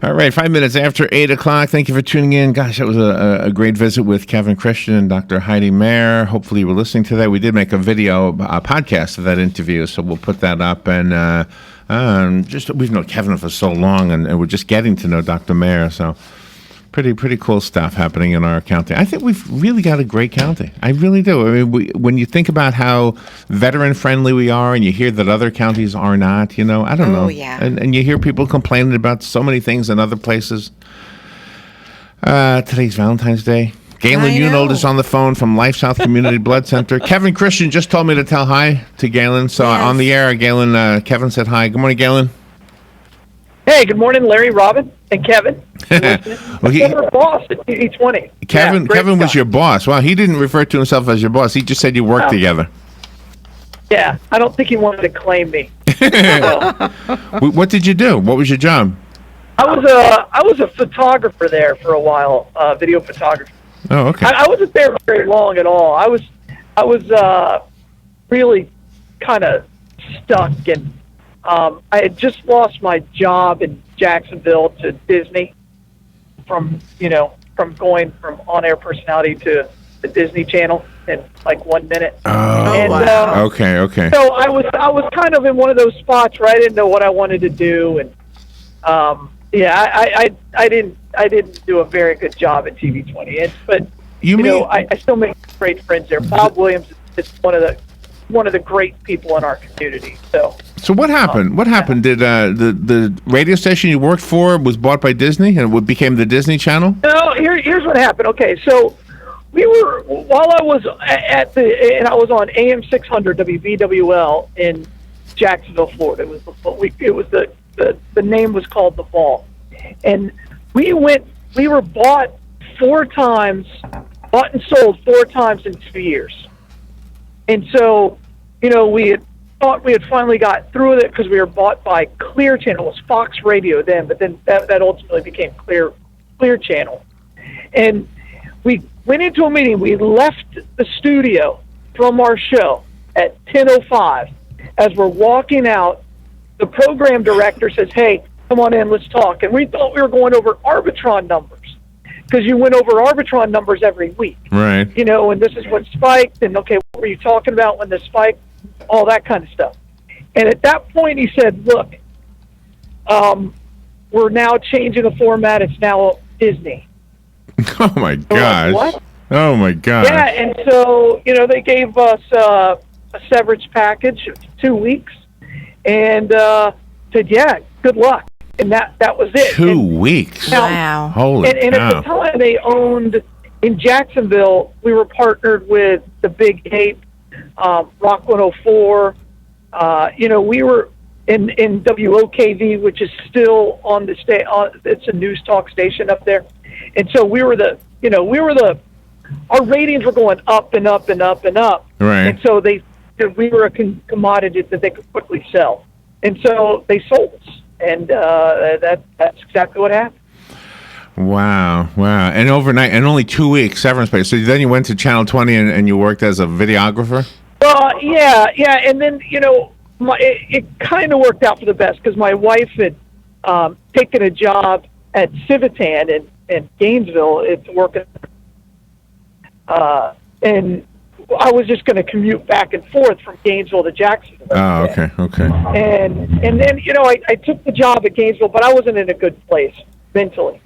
All right, 5 minutes after 8 o'clock. Thank you for tuning in. Gosh, that was a great visit with Kevin Christian and Dr. Heidi Mayer. Hopefully you were listening to that. We did make a video, a podcast of that interview, so we'll put that up. And we've known Kevin for so long, and we're just getting to know Dr. Mayer, so pretty cool stuff happening in our county. I think we've really got a great county. I really do. I mean, when you think about how veteran-friendly we are, and you hear that other counties are not, I don't know. Yeah. And you hear people complaining about so many things in other places. Today's Valentine's Day. Galen Unold is on the phone from LifeSouth Community Blood Center. Kevin Christian just told me to tell hi to Galen. So on the air, Galen, Kevin said hi. Good morning, Galen. Hey, good morning, Larry, Robin, and Kevin. Well, Former boss at TV20. Kevin was your boss. Well, he didn't refer to himself as your boss. He just said you worked together. Yeah, I don't think he wanted to claim me. What did you do? What was your job? I was a photographer there for a while, video photographer. Oh, okay. I wasn't there very long at all. I was really kind of stuck, and I had just lost my job in Jacksonville to Disney from going from on-air personality to the Disney Channel in like 1 minute. Oh, and, wow. Okay. So I was kind of in one of those spots where I didn't know what I wanted to do, and I didn't do a very good job at TV20. But I still make great friends there. Bob Williams is one of the great people in our community. So what happened? What happened? Did the radio station you worked for was bought by Disney and it became the Disney Channel? No, here's what happened. Okay, so while I was and I was on AM 600 WBWL in Jacksonville, Florida. The name was called The Vault, and we were bought and sold 4 times in 2 years, and so we had thought we had finally got through with it because we were bought by Clear Channel. It was Fox Radio then, but then that ultimately became Clear Channel. And we went into a meeting. We left the studio from our show at 10:05. As we're walking out, the program director says, "Hey, come on in, let's talk." And we thought we were going over Arbitron numbers because you went over Arbitron numbers every week. Right. And this is what spiked, and okay, what were you talking about when this spiked? All that kind of stuff. And at that point, he said, "Look, we're now changing the format. It's now Disney." Oh my gosh! What? Oh my gosh! Yeah, and so they gave us a severance package of 2 weeks, and said, "Yeah, good luck." And that was it. 2 weeks. Wow! Holy cow! And at the time, they owned in Jacksonville. We were partnered with the Big 8. Rock 104, we were in WOKV, which is still on the state. It's a news talk station up there, and so our ratings were going up and up and up and up. Right. And so we were a commodity that they could quickly sell, and so they sold us, and that's exactly what happened. Wow. And overnight, and only 2 weeks severance pay. So then you went to Channel 20 and you worked as a videographer? Yeah. And then, it kind of worked out for the best because my wife had taken a job at Civitan in Gainesville. It's working. And I was just going to commute back and forth from Gainesville to Jacksonville. Oh, okay. And then, I took the job at Gainesville, but I wasn't in a good place mentally.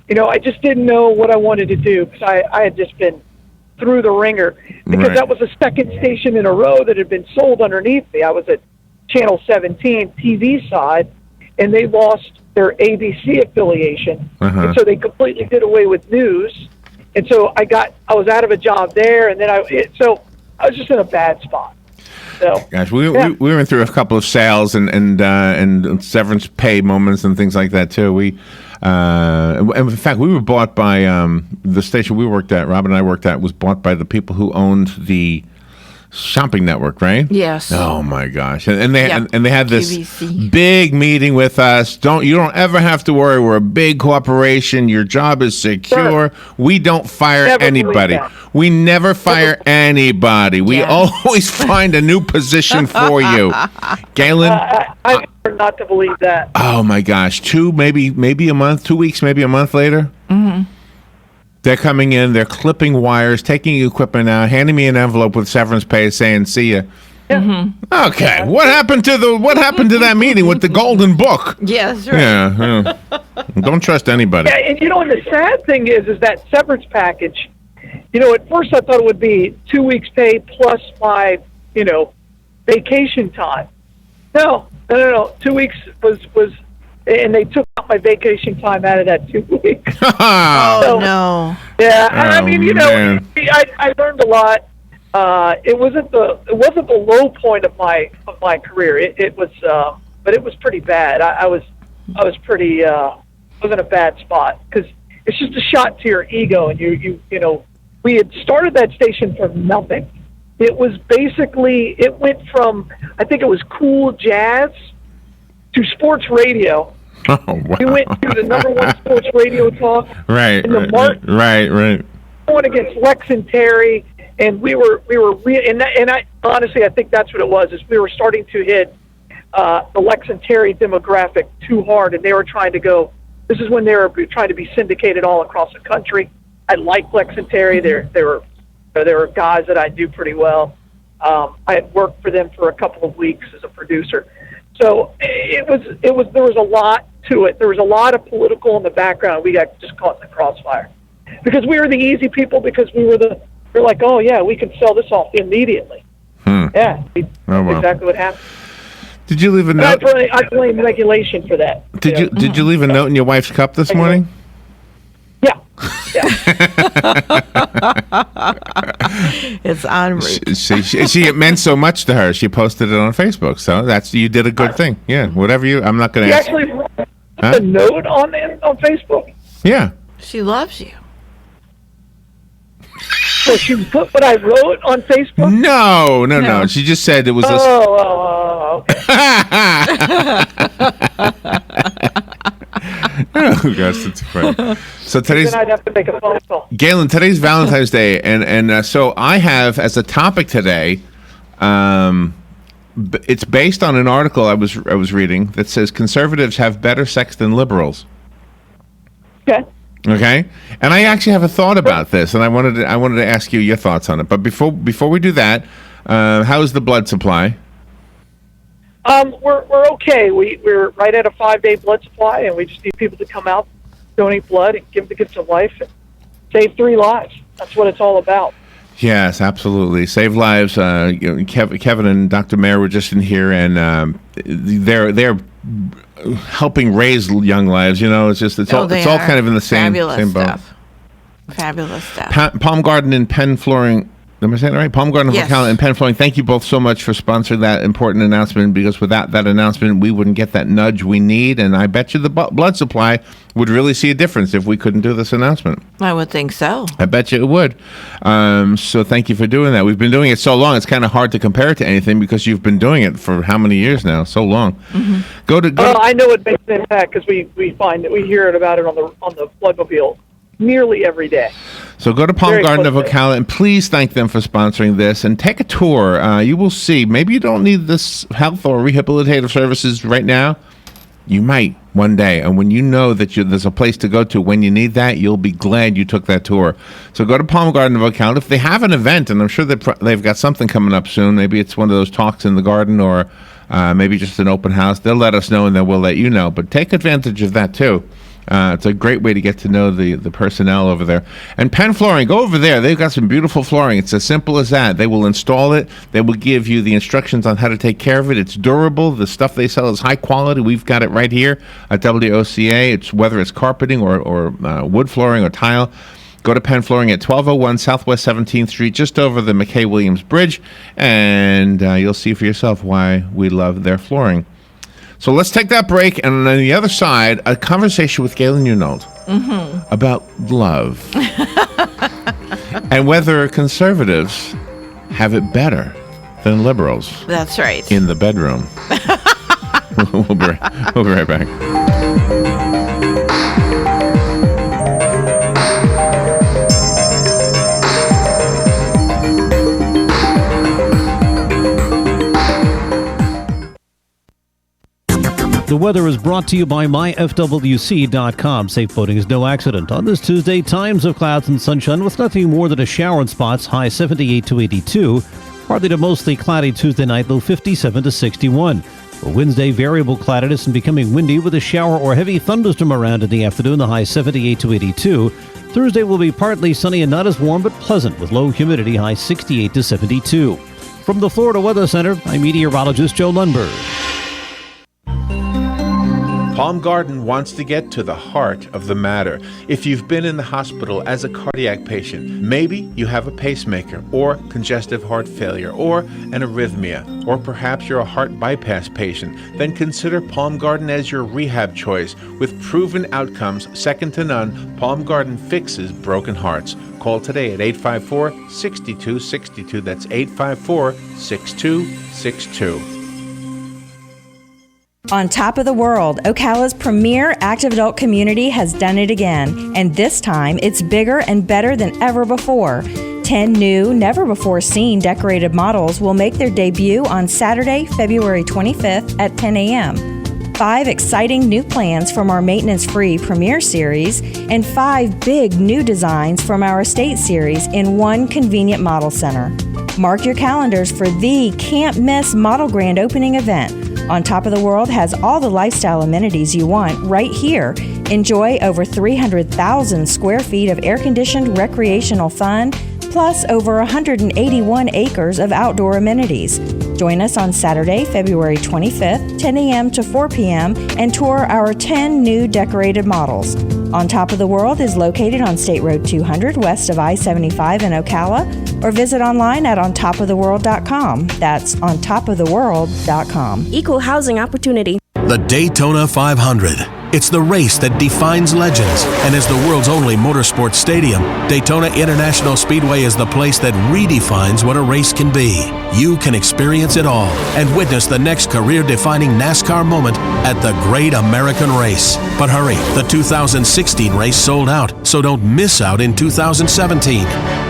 I just didn't know what I wanted to do because I had just been through the ringer because that was the second station in a row that had been sold underneath me. I was at Channel 17 TV side, and they lost their ABC affiliation, and so they completely did away with news. And so I was out of a job there, and then I was just in a bad spot. So, gosh, we went through a couple of sales and severance pay moments and things like that too. In fact, we were bought by the station we worked at. Rob and I worked at was bought by the people who owned the shopping network, right? Yes. Oh my gosh! And they Yep. and they had this QVC. big meeting with us. You don't ever have to worry. We're a big corporation. Your job is secure. We don't fire Never believe anybody. that. We never fire anybody. We Yeah. always find a new position for you, Galen. I prefer not to believe that. Oh my gosh! Maybe a month, 2 weeks, maybe a month later. Mm-hmm. They're coming in. They're clipping wires, taking equipment out, handing me an envelope with severance pay, saying, "See ya." Okay, what happened to that meeting with the golden book? Yes, right. Yeah, don't trust anybody. Yeah, and and the sad thing is that severance package. At first I thought it would be 2 weeks pay plus my, vacation time. No. 2 weeks was, and they took out my vacation time out of that 2 weeks. Oh, no. Yeah, Oh, man. I learned a lot. It wasn't the low point of my career. It was, but it was pretty bad. I was pretty was in a bad spot because it's just a shot to your ego, and we had started that station from nothing. It was basically, it went from, I think it was cool jazz to sports radio. Oh, wow. We went to the number one sports radio talk. Right, in the market. right. Going against Lex and Terry, and and I honestly, I think that's what it was, is we were starting to hit the Lex and Terry demographic too hard, and they were trying to go, this is when they were trying to be syndicated all across the country. I liked Lex and Terry. They were guys that I knew pretty well. I had worked for them for a couple of weeks as a producer. So there was a lot to it. There was a lot of political in the background. We got just caught in the crossfire because we were the easy people, because we're like, oh yeah, we can sell this off immediately. Yeah, that's exactly what happened. Did you leave a note? I blame regulation for that. Did you leave a note in your wife's cup this morning? Yeah. It's en route. It meant so much to her. She posted it on Facebook. So you did a good thing. Yeah, whatever I'm not going to ask. You actually wrote a note on Facebook? Yeah. She loves you. So she put what I wrote on Facebook? No. She just said it was okay. Oh gosh, that's funny. So today's, Then I'd have to make a phone call. Galen, today's Valentine's Day, and so I have as a topic today, it's based on an article I was reading that says conservatives have better sex than liberals. Okay, and I actually have a thought about this, and I wanted to ask you your thoughts on it. But before we do that, how is the blood supply? We're okay. We're right at a 5-day blood supply, and we just need people to come out, donate blood, and give the gift of life, and save 3 lives. That's what it's all about. Yes, absolutely. Save lives. Kevin and Dr. Mayer were just in here, and they're helping raise young lives. It's all kind of in the same boat. Fabulous stuff. Palm Garden and Penn Flooring. Am I saying it right? Palm Garden Yes. Hotel and Penn Flooring. Thank you both so much for sponsoring that important announcement, because without that announcement, we wouldn't get that nudge we need. And I bet you the blood supply would really see a difference if we couldn't do this announcement. I would think so. I bet you it would. So thank you for doing that. We've been doing it so long, it's kind of hard to compare it to anything, because you've been doing it for how many years now? So long. Mm-hmm. Go to. I know it makes an impact, because we find that we hear about it on the Bloodmobile nearly every day. So go to Palm Very Garden of close. Ocala, and please thank them for sponsoring this, and take a tour. You will see. Maybe you don't need this health or rehabilitative services right now. You might one day. And when you know that there's a place to go to when you need that, you'll be glad you took that tour. So go to Palm Garden of Ocala. If they have an event, and I'm sure they've got something coming up soon, maybe it's one of those talks in the garden, or maybe just an open house, they'll let us know, and then we'll let you know. But take advantage of that too. It's a great way to get to know the personnel over there. And Penn Flooring, go over there. They've got some beautiful flooring. It's as simple as that. They will install it. They will give you the instructions on how to take care of it. It's durable. The stuff they sell is high quality. We've got it right here at WOCA. It's whether it's carpeting or wood flooring or tile. Go to Penn Flooring at 1201 Southwest 17th Street, just over the McKay-Williams Bridge, and you'll see for yourself why we love their flooring. So let's take that break, and on the other side, a conversation with Galen Unold about love and whether conservatives have it better than liberals. That's right. In the bedroom. We'll be right back. The weather is brought to you by myfwc.com. Safe boating is no accident. On this Tuesday, times of clouds and sunshine with nothing more than a shower in spots, high 78 to 82. Partly to mostly cloudy Tuesday night, low 57 to 61. For Wednesday, variable cloudiness and becoming windy with a shower or heavy thunderstorm around in the afternoon, the high 78 to 82. Thursday will be partly sunny and not as warm but pleasant with low humidity, high 68 to 72. From the Florida Weather Center, I'm meteorologist Joe Lundberg. Palm Garden wants to get to the heart of the matter. If you've been in the hospital as a cardiac patient, maybe you have a pacemaker or congestive heart failure or an arrhythmia, or perhaps you're a heart bypass patient, then consider Palm Garden as your rehab choice. With proven outcomes second to none, Palm Garden fixes broken hearts. Call today at 854-6262. That's 854-6262. On top of the world, Ocala's premier active adult community has done it again, and this time it's bigger and better than ever before. 10 new, never-before-seen decorated models will make their debut on Saturday, February 25th at 10 a.m. 5 exciting new plans from our maintenance-free Premier Series, and 5 big new designs from our Estate Series in one convenient model center. Mark your calendars for the can't-miss model grand opening event. On Top of the World has all the lifestyle amenities you want right here. Enjoy over 300,000 square feet of air-conditioned recreational fun, plus over 181 acres of outdoor amenities. Join us on Saturday, February 25th, 10 a.m. to 4 p.m., and tour our 10 new decorated models. On Top of the World is located on State Road 200 west of I-75 in Ocala, or visit online at ontopoftheworld.com. That's ontopoftheworld.com. Equal housing opportunity. The Daytona 500. It's the race that defines legends, and as the world's only motorsports stadium, Daytona International Speedway is the place that redefines what a race can be. You can experience it all and witness the next career-defining NASCAR moment at the Great American Race. But hurry, the 2016 race sold out, so don't miss out in 2017.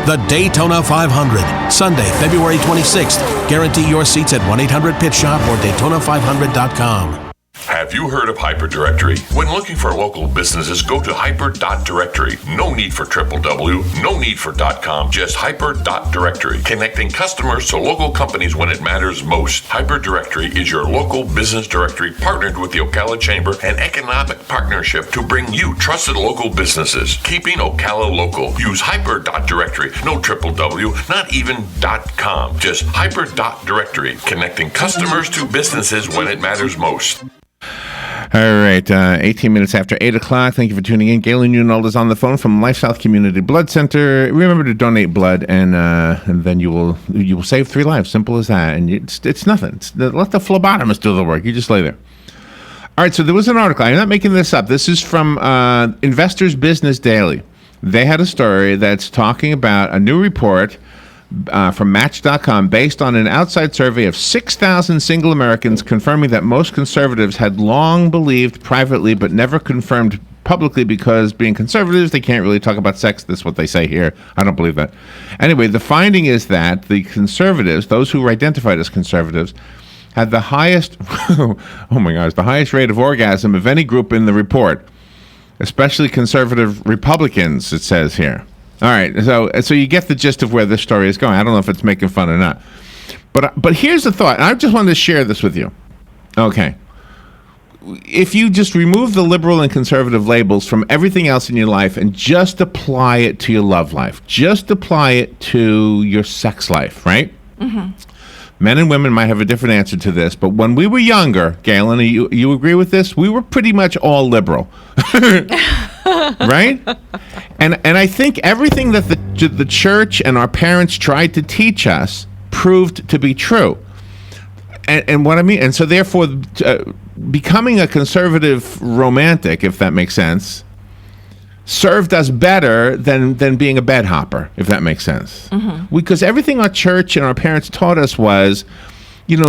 The Daytona 500, Sunday, February 26th. Guarantee your seats at 1-800-PIT-SHOP or Daytona500.com. Have you heard of Hyperdirectory? When looking for local businesses, go to hyper.directory. No need for www, no need for .com, just hyper.directory. Connecting customers to local companies when it matters most. Hyperdirectory is your local business directory partnered with the Ocala Chamber and Economic Partnership to bring you trusted local businesses. Keeping Ocala local. Use hyper.directory. No www, not even .com, just hyper.directory. Connecting customers to businesses when it matters most. All right, 18 minutes after 8 o'clock. Thank you for tuning in. Galen Unold is on the phone from LifeSouth Community Blood Center. Remember to donate blood, and then you will save 3 lives. Simple as that. And it's nothing. Let the phlebotomist do the work. You just lay there. All right, so there was an article. I'm not making this up. This is from Investors Business Daily. They had a story that's talking about a new report from Match.com based on an outside survey of 6,000 single Americans, confirming that most conservatives had long believed privately but never confirmed publicly because being conservatives, they can't really talk about sex. That's what they say here. I don't believe that. Anyway, the finding is that the conservatives, those who were identified as conservatives, had the highest, oh my gosh, the highest rate of orgasm of any group in the report, especially conservative Republicans, it says here. All right, so you get the gist of where this story is going. I don't know if it's making fun or not. But here's the thought. I just wanted to share this with you. Okay. If you just remove the liberal and conservative labels from everything else in your life and just apply it to your love life, just apply it to your sex life, right? Mm-hmm. Men and women might have a different answer to this, but when we were younger, Galen, you agree with this? We were pretty much all liberal. Right? And I think everything that the church and our parents tried to teach us proved to be true. And what I mean, and so therefore, becoming a conservative romantic, if that makes sense, served us better than being a bed hopper, if that makes sense. Because everything our church and our parents taught us was,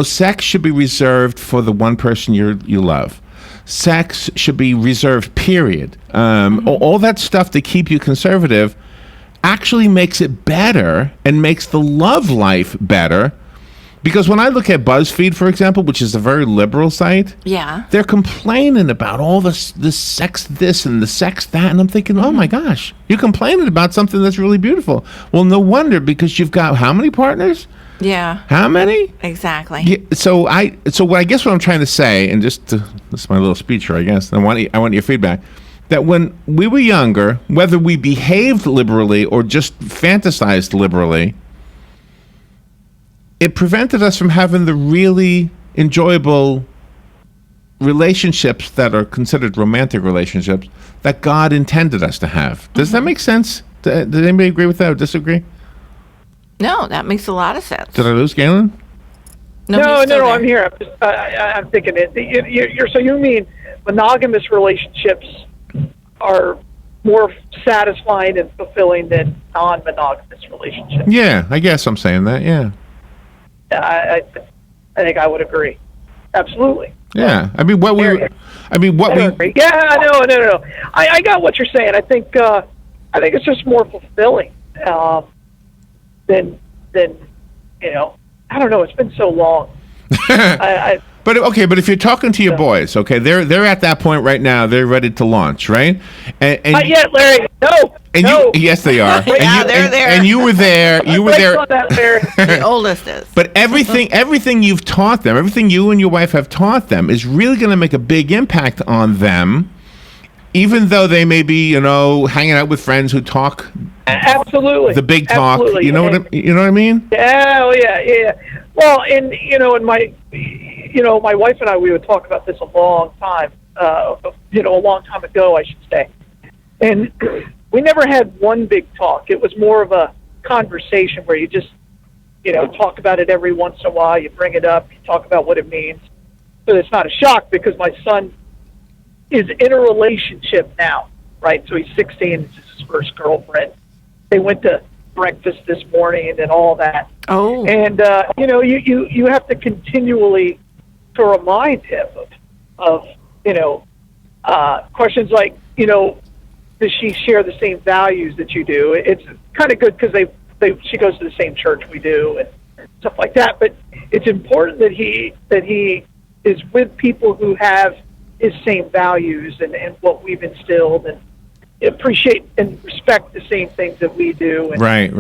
sex should be reserved for the one person you love. Sex should be reserved, period. All that stuff to keep you conservative actually makes it better and makes the love life better. Because when I look at BuzzFeed, for example, which is a very liberal site, they're complaining about all the sex this and the sex that, and I'm thinking, oh my gosh, you're complaining about something that's really beautiful. Well, no wonder, because you've got how many partners? Yeah. How many? Exactly. Yeah, so I guess what I'm trying to say, and this is my little speech here, I guess. I want your feedback. That when we were younger, whether we behaved liberally or just fantasized liberally, it prevented us from having the really enjoyable relationships that are considered romantic relationships that God intended us to have. Does that make sense? Did anybody agree with that or disagree? No, that makes a lot of sense. Did I lose Galen? No, I'm here. I'm thinking it. So you mean monogamous relationships are more satisfying and fulfilling than non-monogamous relationships? Yeah, I guess I'm saying that. Yeah. I think I would agree. Absolutely. Yeah. I mean, agree. Yeah, no. I got what you're saying. I think it's just more fulfilling than I don't know. It's been so long. But if you're talking to your boys, okay, they're at that point right now. They're ready to launch, right? And not yet, Larry. No. Yes, they are. They're there. And you were there. You were there. The oldest is. But everything you've taught them, everything you and your wife have taught them, is really going to make a big impact on them, even though they may be, hanging out with friends who talk. Absolutely. The big talk. Absolutely. You know what I mean? Yeah. Well, and my wife and I, we would talk about this a long time. A long time ago, I should say. And we never had one big talk. It was more of a conversation where you just, talk about it every once in a while. You bring it up. You talk about what it means. So it's not a shock because my son is in a relationship now, right? So he's 16. It's his first girlfriend. They went to breakfast this morning and all that. Oh. And, you have to continually to remind him of questions like, does she share the same values that you do? It's kind of good because she goes to the same church we do and stuff like that. But it's important that he is with people who have his same values and what we've instilled and appreciate and respect the same things that we do. And, right.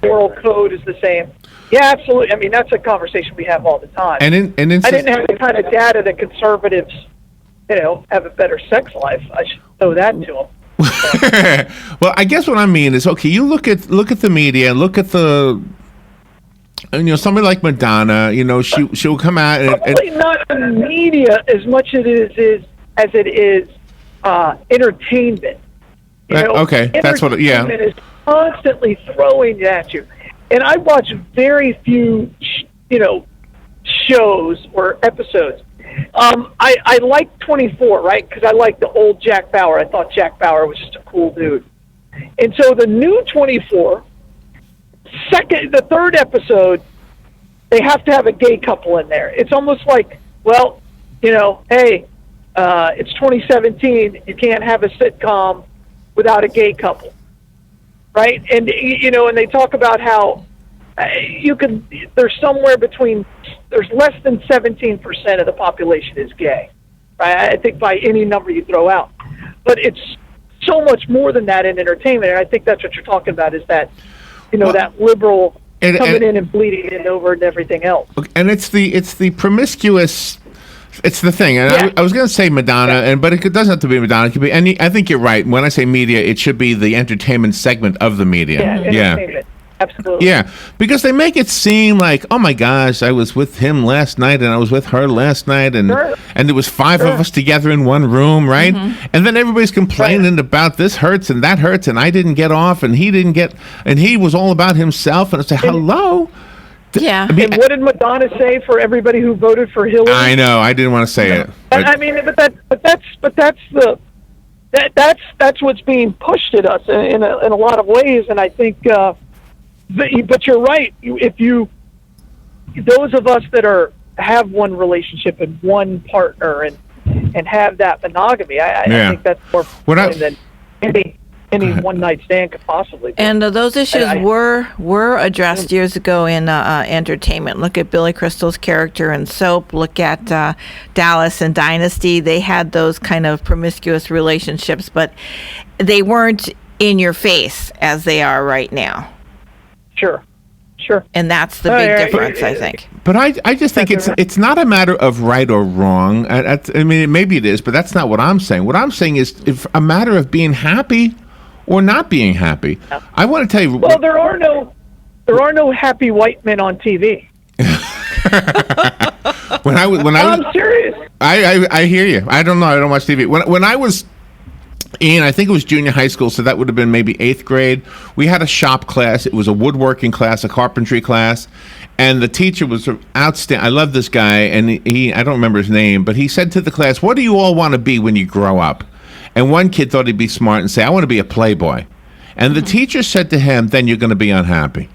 Moral code is the same. Yeah, absolutely. I mean, that's a conversation we have all the time. I didn't have the kind of data that conservatives, have a better sex life. I should throw that to them. Well, I guess what I mean is, okay, you look at the media, look at the, somebody like Madonna, she'll come out and probably not the media as much as it is entertainment. Okay, that's what. Yeah, entertainment is constantly throwing at you, and I watch very few, shows or episodes. I like 24, right? Because I like the old Jack Bauer. I thought Jack Bauer was just a cool dude. And so the new 24, the third episode, they have to have a gay couple in there. It's almost like, well, hey, it's 2017. You can't have a sitcom without a gay couple, right? And, and they talk about how there's less than 17% of the population is gay, right? I think by any number you throw out. But it's so much more than that in entertainment, and I think that's what you're talking about is that, that liberal coming in and bleeding in over and everything else. And it's the promiscuous. It's the thing, and I was going to say Madonna, but it doesn't have to be Madonna. It could be any. I think you're right. When I say media, it should be the entertainment segment of the media. Yeah. Absolutely. Yeah, because they make it seem like, oh my gosh, I was with him last night and I was with her last night and there was five of us together in one room, right? Mm-hmm. And then everybody's complaining about this hurts and that hurts and I didn't get off and he didn't get, and he was all about himself and it's like, hello? Yeah. I mean, and what did Madonna say for everybody who voted for Hillary? I know, I didn't want to say it. But, I mean, but that's that's what's being pushed at us in a lot of ways, and I think. But you're right. Those of us that have one relationship and one partner and have that monogamy, I think that's more than any one night stand could possibly be. And those issues were addressed years ago in entertainment. Look at Billy Crystal's character in Soap. Look at Dallas and Dynasty. They had those kind of promiscuous relationships, but they weren't in your face as they are right now. Sure. And that's the big difference, I think. But I just think it's not a matter of right or wrong. I mean, maybe it is, but that's not what I'm saying. What I'm saying is a matter of being happy or not being happy. Yeah. I want to tell you. Well, there are no happy white men on TV. I'm serious. I hear you. I don't know. I don't watch TV. When I was I think it was junior high school, so that would have been maybe 8th grade. We had a shop class. It was a woodworking class, a carpentry class, and the teacher was outstanding. I love this guy, and I don't remember his name, but he said to the class, "What do you all want to be when you grow up?" And one kid thought he'd be smart and say, "I want to be a playboy." And the teacher said to him, "Then you're going to be unhappy."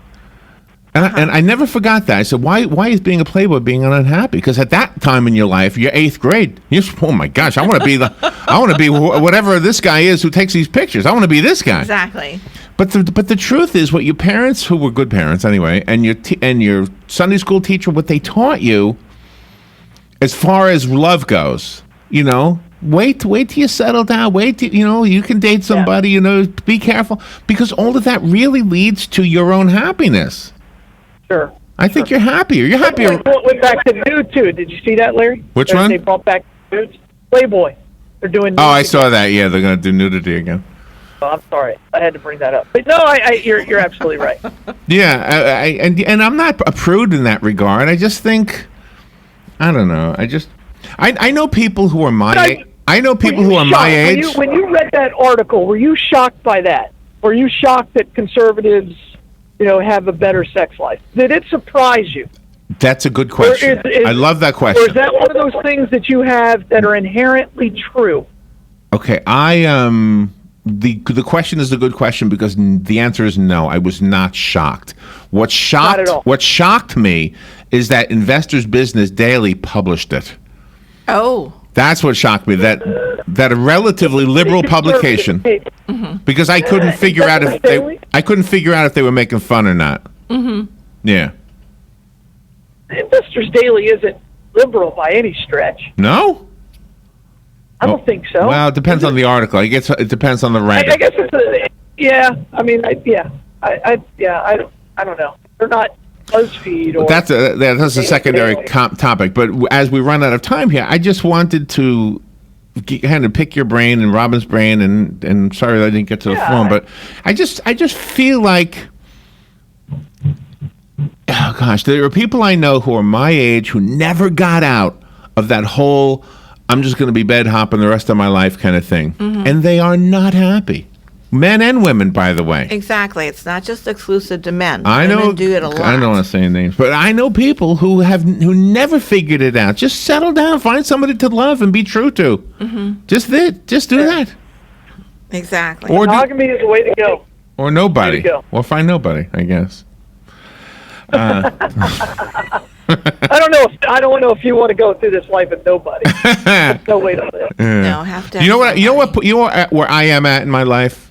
And I never forgot that. I said, why is being a playboy being unhappy? Because at that time in your life, you're 8th grade. Oh my gosh, I want to be whatever this guy is who takes these pictures. I want to be this guy. Exactly. But the truth is, what your parents, who were good parents anyway, and your Sunday school teacher, what they taught you, as far as love goes, wait till you settle down. Wait till you can date somebody. Be careful, because all of that really leads to your own happiness. Sure. I think you're happier. You're happier. Went back to nude too. Did you see that, Larry? Which one? They brought back nudes. Playboy. They're doing. Oh, I saw that. Yeah, they're going to do nudity again. Oh, I'm sorry. I had to bring that up. But no, you're absolutely right. Yeah, and I'm not a prude in that regard. I just think, I don't know. I know people who are my age. I know people who are my age. When you read that article, were you shocked by that? Were you shocked that conservatives, have a better sex life? Did it surprise you? That's a good question. I love that question. Or is that one of those things that you have that are inherently true? Okay, the question is a good question because the answer is no. I was not shocked. What shocked me is that Investors Business Daily published it. Oh. That's what shocked me. That a relatively liberal publication, because I couldn't figure out if they were making fun or not. Mm-hmm. Yeah. Investors Daily isn't liberal by any stretch. No. I don't think so. Well, it depends on the article. I guess it depends on the writer. I guess it's I don't know. They're not BuzzFeed or. That's a secondary topic. But as we run out of time here, I just wanted to kind of pick your brain and Robin's brain, and sorry that I didn't get to the phone, but I just feel like, oh gosh, there are people I know who are my age who never got out of that whole I'm just going to be bed hopping the rest of my life kind of thing, and they are not happy. Men and women, by the way. Exactly. It's not just exclusive to men. I know. Women do it a lot. I don't want to say names, but I know people who never figured it out. Just settle down, find somebody to love and be true to. Mm-hmm. Just do that. Exactly. Or monogamy is the way to go. Or nobody. Or find nobody, I guess. I don't know if you want to go through this life with nobody. There's no way to live. No, have to. You know where I am at in my life,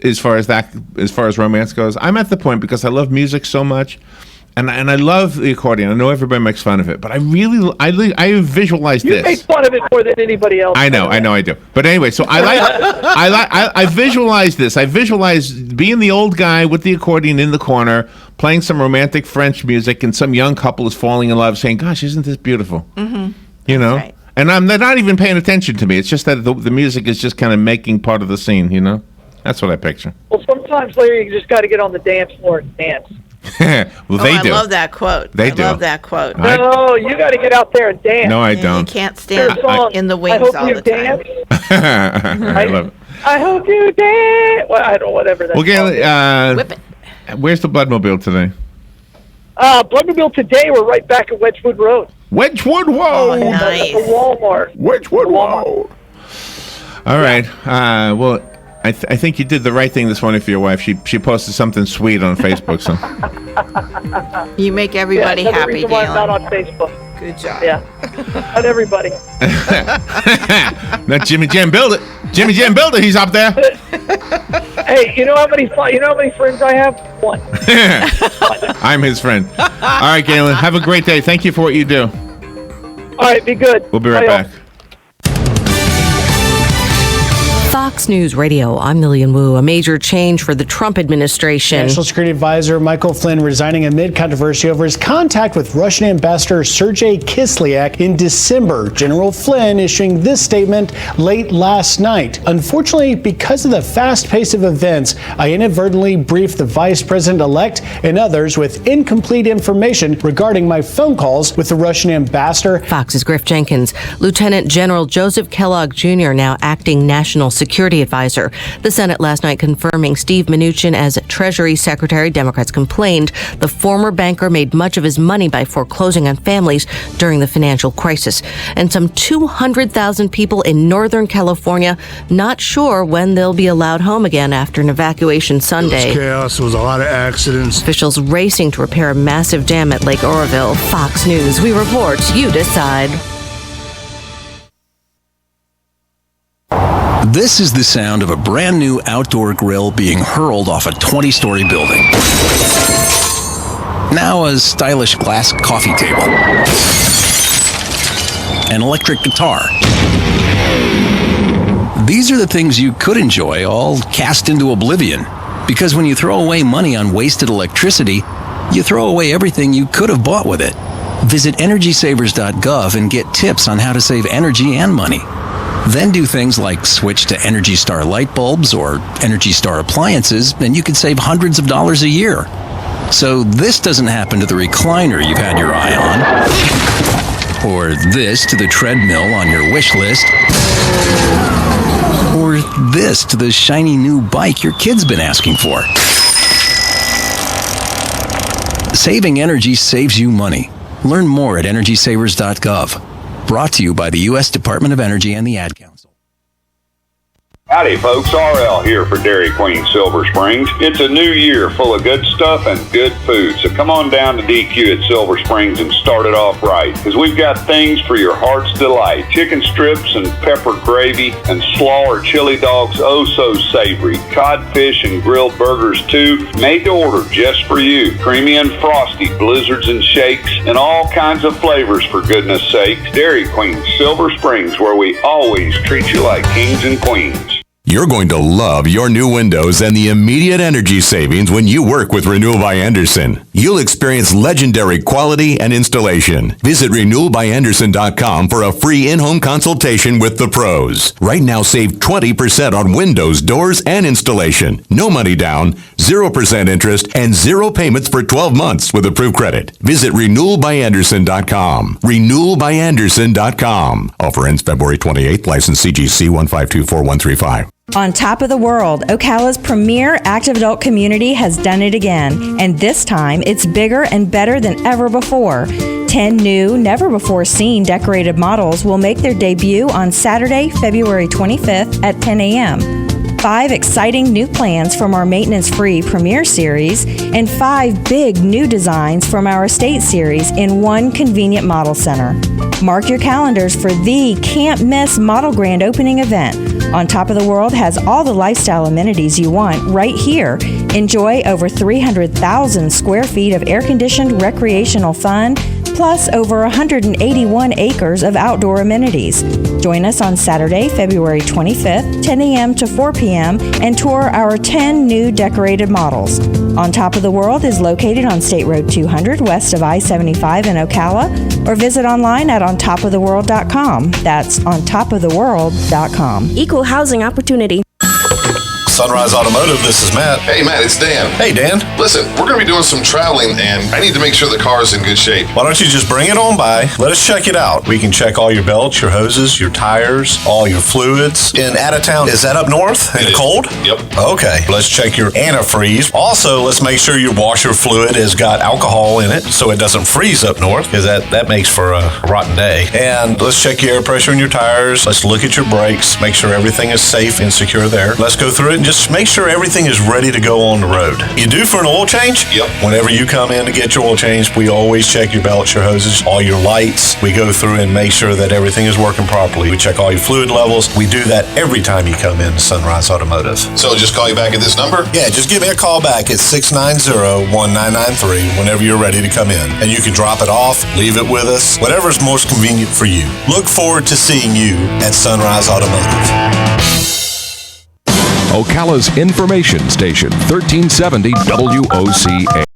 as far as romance goes. I'm at the point because I love music so much, and I love the accordion. I know everybody makes fun of it, but I visualize this. You make fun of it more than anybody else. I know I do. But anyway, so I visualize this. I visualize being the old guy with the accordion in the corner, playing some romantic French music, and some young couple is falling in love, saying, "Gosh, isn't this beautiful?" Mm-hmm. You know. Right. And they're not even paying attention to me. It's just that the music is just kind of making part of the scene, you know? That's what I picture. Well, sometimes, Larry, you just got to get on the dance floor and dance. Well, they do. I love that quote. I love that quote. No, you got to get out there and dance. No, I don't. You can't stand in the wings all the time. I love it. I hope you dance. Well, I don't know, whatever that's called. Whip it. Where's the Bloodmobile today? Bloodmobile today, we're right back at Wedgwood Road. Wedgwood Road. Oh, nice. At the Walmart. Wedgwood Road. All right. Well, I think you did the right thing this morning for your wife. She posted something sweet on Facebook. So You make everybody That's the happy, reason why I'm not Galen. on Facebook. Good job. Yeah, not everybody. Not Jimmy Jam Builder. Jimmy Jam Builder. He's up there. Hey, you know how many friends I have? One. I'm his friend. All right, Galen. Have a great day. Thank you for what you do. All right, be good. We'll be right Bye, back. Fox News Radio, I'm Lillian Wu. A major change for the Trump administration. National Security Advisor Michael Flynn resigning amid controversy over his contact with Russian Ambassador Sergei Kislyak in December. General Flynn issuing this statement late last night. Unfortunately, because of the fast pace of events, I inadvertently briefed the Vice President-elect and others with incomplete information regarding my phone calls with the Russian ambassador. Fox's Griff Jenkins. Lieutenant General Joseph Kellogg Jr., now acting National Security Advisor. The Senate last night confirming Steve Mnuchin as Treasury Secretary. Democrats complained the former banker made much of his money by foreclosing on families during the financial crisis. And some 200,000 people in Northern California not sure when they'll be allowed home again after an evacuation Sunday. It was chaos. There was a lot of accidents. Officials racing to repair a massive dam at Lake Oroville. Fox News. We report. You decide. This is the sound of a brand new outdoor grill being hurled off a 20-story building. Now a stylish glass coffee table. An electric guitar. These are the things you could enjoy, all cast into oblivion. Because when you throw away money on wasted electricity, you throw away everything you could have bought with it. Visit EnergySavers.gov and get tips on how to save energy and money. Then do things like switch to Energy Star light bulbs or Energy Star appliances, and you could save hundreds of dollars a year. So this doesn't happen to the recliner you've had your eye on, or this to the treadmill on your wish list, or this to the shiny new bike your kid's been asking for. Saving energy saves you money. Learn more at EnergySavers.gov. Brought to you by the U.S. Department of Energy and the Ad Council. Howdy folks, RL here for Dairy Queen Silver Springs. It's a new year full of good stuff and good food, so come on down to DQ at Silver Springs and start it off right, because we've got things for your heart's delight. Chicken strips and pepper gravy and slaw or chili dogs, oh so savory. Codfish and grilled burgers too, made to order just for you. Creamy and frosty, blizzards and shakes, and all kinds of flavors for goodness sakes. Dairy Queen Silver Springs, where we always treat you like kings and queens. You're going to love your new windows and the immediate energy savings when you work with Renewal by Anderson. You'll experience legendary quality and installation. Visit renewalbyanderson.com for a free in-home consultation with the pros. Right now, save 20% on windows, doors, and installation. No money down, 0% interest, and 0 payments for 12 months with approved credit. Visit renewalbyanderson.com. renewalbyanderson.com. Offer ends February 28th. License CGC 1524135. On top of the world, Ocala's premier active adult community has done it again, and this time it's bigger and better than ever before. 10 new, never-before-seen decorated models will make their debut on Saturday, February 25th at 10 a.m. 5 exciting new plans from our maintenance-free Premier Series, and 5 big new designs from our Estate Series in one convenient model center. Mark your calendars for the can't-miss Model Grand opening event. On Top of the World has all the lifestyle amenities you want right here. Enjoy over 300,000 square feet of air-conditioned recreational fun, plus over 181 acres of outdoor amenities. Join us on Saturday, February 25th, 10 a.m. to 4 p.m., and tour our 10 new decorated models. On Top of the World is located on State Road 200 west of I-75 in Ocala, or visit online at ontopoftheworld.com. That's ontopoftheworld.com. Equal housing opportunity. Sunrise Automotive, this is Matt. Hey, Matt, it's Dan. Hey, Dan. Listen, we're going to be doing some traveling, and I need to make sure the car is in good shape. Why don't you just bring it on by? Let us check it out. We can check all your belts, your hoses, your tires, all your fluids. In out of town, is that up north in the cold? Yep. Okay. Let's check your antifreeze. Also, let's make sure your washer fluid has got alcohol in it so it doesn't freeze up north, because that makes for a rotten day. And let's check your air pressure in your tires. Let's look at your brakes. Make sure everything is safe and secure there. Let's go through it and just make sure everything is ready to go on the road. You due for an oil change? Yep. Whenever you come in to get your oil change, we always check your belts, your hoses, all your lights. We go through and make sure that everything is working properly. We check all your fluid levels. We do that every time you come in to Sunrise Automotive. So just call you back at this number? Yeah, just give me a call back at 690-1993 whenever you're ready to come in. And you can drop it off, leave it with us, whatever's most convenient for you. Look forward to seeing you at Sunrise Automotive. Ocala's information station, 1370 WOCA.